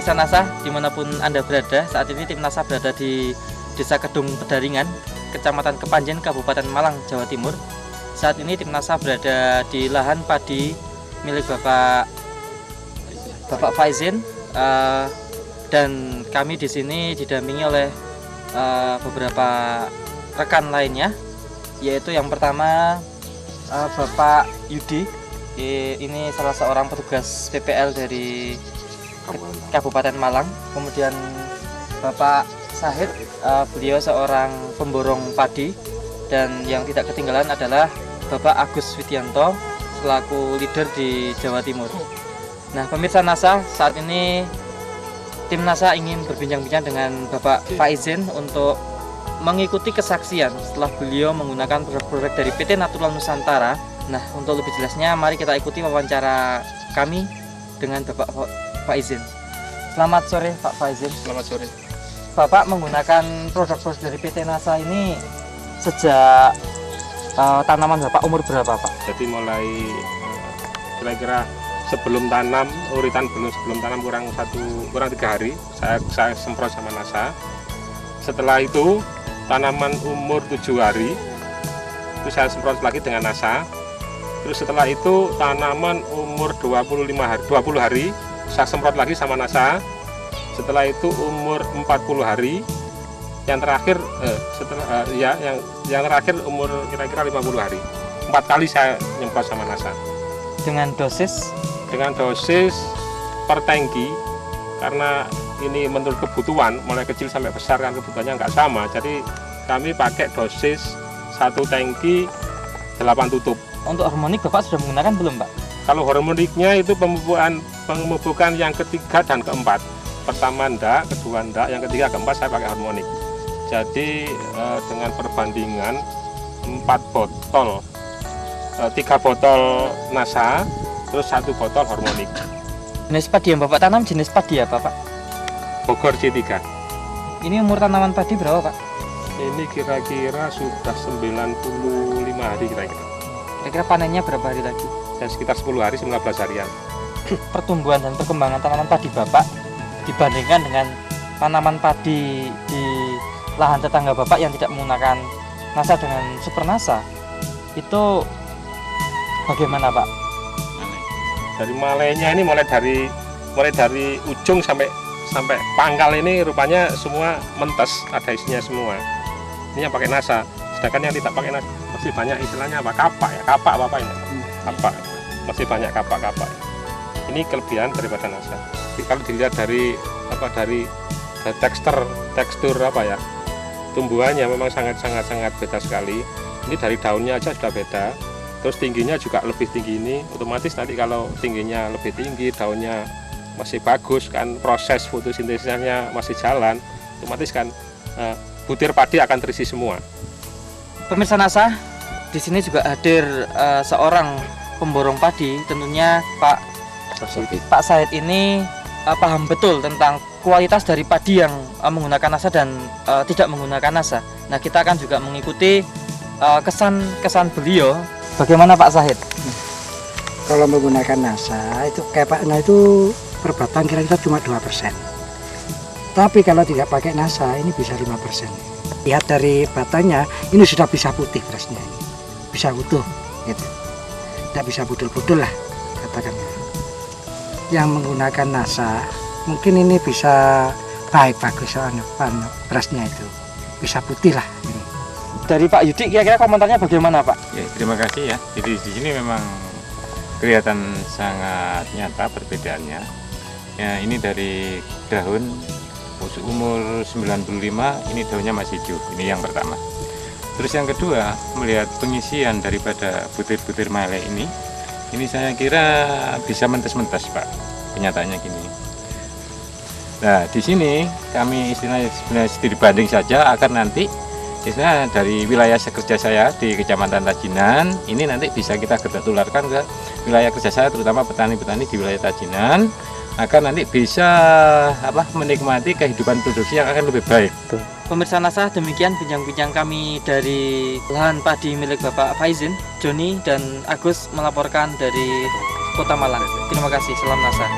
pemirsa NASA dimanapun Anda berada, saat ini tim NASA berada di Desa Kedung Pedaringan, Kecamatan Kepanjen, Kabupaten Malang, Jawa Timur. Saat ini tim NASA berada di lahan padi milik Bapak Faizin, dan kami di sini didampingi oleh beberapa rekan lainnya, yaitu yang pertama Bapak Yudi. Ini salah seorang petugas PPL dari Kabupaten Malang. Kemudian Bapak Sahid, beliau seorang pemborong padi. Dan yang tidak ketinggalan adalah Bapak Agus Widianto selaku leader di Jawa Timur. Nah, pemirsa NASA, saat ini tim NASA ingin berbincang-bincang dengan Bapak Faizin untuk mengikuti kesaksian setelah beliau menggunakan produk-produk dari PT Natural Nusantara. Nah, untuk lebih jelasnya mari kita ikuti wawancara kami dengan Bapak Faizin. Selamat sore Pak Faizin. Selamat sore. Bapak menggunakan produk-produk dari PT NASA ini sejak tanaman Bapak umur berapa, Pak? Jadi mulai kira-kira sebelum tanam, uritan sebelum tanam kurang 3 hari saya semprot sama NASA. Setelah itu tanaman umur 7 hari itu saya semprot lagi dengan NASA. Terus setelah itu tanaman umur 20 hari saya semprot lagi sama NASA. Setelah itu umur 40 hari, yang terakhir yang terakhir umur kira-kira 50 hari. 4 kali saya nyemprot sama NASA. Dengan dosis per tangki, karena ini menurut kebutuhan, mulai kecil sampai besar kan kebutuhannya nggak sama. Jadi kami pakai dosis 1 tangki 8 tutup. Untuk harmonik Bapak sudah menggunakan belum, Pak? Kalau harmoniknya itu pemupukan yang ketiga dan keempat. Pertama enggak, kedua enggak, yang ketiga keempat saya pakai harmonik. Jadi dengan perbandingan 4 botol, 3 botol NASA, terus 1 botol harmonik. Jenis padi yang Bapak tanam jenis padi apa, Pak? Bogor C3. Ini umur tanaman padi berapa, Pak? Ini kira-kira sudah 95 hari kira-kira. Kira-kira panennya berapa hari lagi? Dan sekitar 10 hari, 19 harian. Pertumbuhan dan perkembangan tanaman padi Bapak dibandingkan dengan tanaman padi di lahan tetangga Bapak yang tidak menggunakan NASA dengan Super NASA, itu bagaimana, Pak? Dari malainya ini mulai dari ujung sampai pangkal ini rupanya semua mentes, ada isinya semua. Ini yang pakai NASA. Sedangkan yang tidak pakai NASA masih banyak istilahnya apa? Kapak apa ini? Kapak. Masih banyak kapak. Ini kelebihan daripada NASA. Jadi kalau dilihat dari tekstur tumbuhannya memang sangat beda sekali. Ini dari daunnya aja sudah beda. Terus tingginya juga lebih tinggi ini. Otomatis nanti kalau tingginya lebih tinggi, daunnya masih bagus kan, proses fotosintesisnya masih jalan, otomatis kan butir padi akan terisi semua. Pemirsa NASA, di sini juga hadir seorang pemborong padi, tentunya Pak Sahid ini paham betul tentang kualitas dari padi yang menggunakan NASA dan tidak menggunakan NASA. Nah, kita akan juga mengikuti kesan beliau. Bagaimana Pak Sahid? Kalau menggunakan NASA itu kepaknya itu per batang kira-kira cuma 2%. Tapi kalau tidak pakai NASA ini bisa 5%. Lihat dari batangnya ini sudah bisa putih berasnya, bisa utuh gitu. Tidak bisa budul-budul lah katakannya. Yang menggunakan NASA mungkin ini bisa bagus berasnya itu bisa putih lah ini. Dari Pak Yudi kira-kira komentarnya bagaimana, Pak? Ya, terima kasih ya. Jadi di sini memang kelihatan sangat nyata perbedaannya. Ya, ini dari daun umur 95, ini daunnya masih hijau. Ini yang pertama. Terus yang kedua, melihat pengisian daripada butir-butir malai ini saya kira bisa mentes-mentes, Pak. Kenyataannya gini. Nah, di sini kami istilahnya studi banding saja agar nanti istilahnya dari wilayah kerja saya di Kecamatan Tajinan ini nanti bisa kita tularkan ke wilayah kerja saya, terutama petani-petani di wilayah Tajinan, agar nanti bisa menikmati kehidupan produksi yang akan lebih baik. Pemirsa NASA, demikian bincang-bincang kami dari lahan padi milik Bapak Faizin. Joni dan Agus melaporkan dari Kota Malang. Terima kasih, salam NASA.